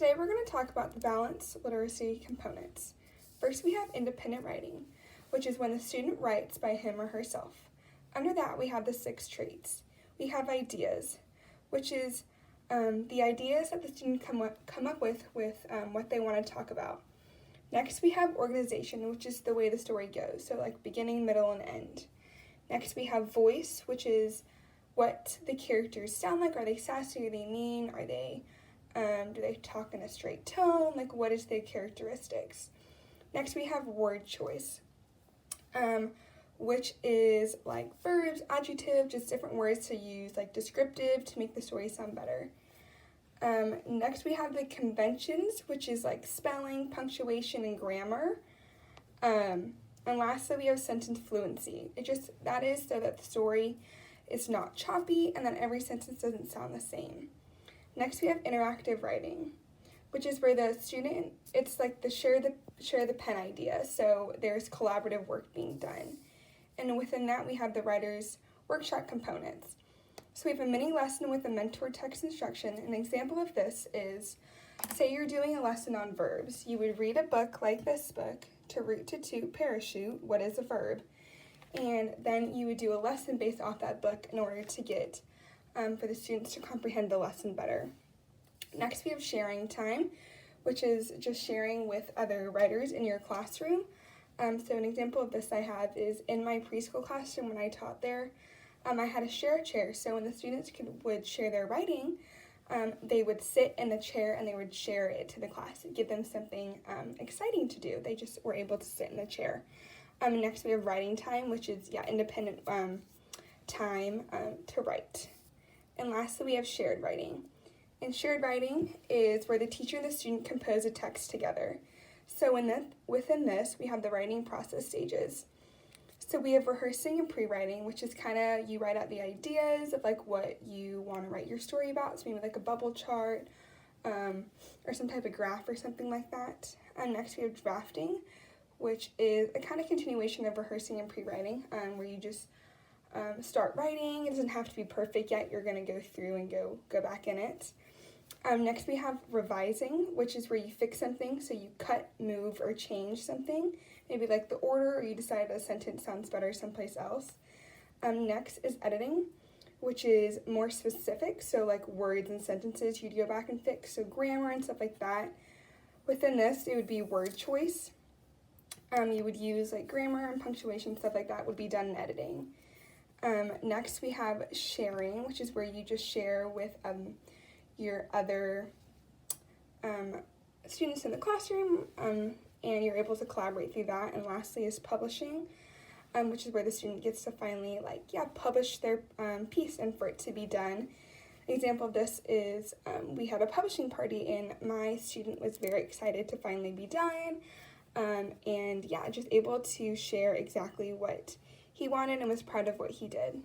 Today we're going to talk about the balanced literacy components. First, we have independent writing, which is when the student writes by him or herself. Under that, we have the 6 traits. We have ideas, which is the ideas that the student come up with what they want to talk about. Next, we have organization, which is the way the story goes, so like beginning, middle, and end. Next, we have voice, which is what the characters sound like. Are they sassy? Are they mean? Are they do they talk in a straight tone? Like, what is their characteristics? Next, we have word choice, which is like verbs, adjective, just different words to use, like descriptive, to make the story sound better. Next, we have the conventions, which is like spelling, punctuation, and grammar. And lastly, we have sentence fluency. That is so that the story is not choppy and that every sentence doesn't sound the same. Next, we have interactive writing, which is where the student, it's like the share the pen idea, so there's collaborative work being done. And within that, we have the writer's workshop components. So we have a mini lesson with a mentor text instruction. An example of this is, say you're doing a lesson on verbs. You would read a book like this book, To Root to Toot, Parachute, what is a verb? And then you would do a lesson based off that book in order to get for the students to comprehend the lesson better. Next, we have sharing time, which is just sharing with other writers in your classroom. So an example of this I have is in my preschool classroom when I taught there, I had a share chair. So when the students would share their writing, they would sit in the chair and they would share it to the class. It'd give them something exciting to do. They just were able to sit in the chair. Next, we have writing time, which is independent time to write. And lastly, we have shared writing. And shared writing is where the teacher and the student compose a text together. So within this, we have the writing process stages. So we have rehearsing and pre-writing, which is kind of you write out the ideas of like what you want to write your story about. So maybe like a bubble chart or some type of graph or something like that. And next we have drafting, which is a kind of continuation of rehearsing and pre-writing, where you just start writing. It doesn't have to be perfect yet. You're going to go through and go back in it. Next we have revising, which is where you fix something. So you cut, move, or change something. Maybe like the order, or you decide a sentence sounds better someplace else. Next is editing, which is more specific. So like words and sentences you'd go back and fix. So grammar and stuff like that. Within this, it would be word choice. You would use like grammar and punctuation, stuff like that would be done in editing. Next, we have sharing, which is where you just share with your other students in the classroom, and you're able to collaborate through that. And lastly is publishing, which is where the student gets to finally publish their piece and for it to be done. An example of this is we had a publishing party and my student was very excited to finally be done. And just able to share exactly what he wanted and was proud of what he did.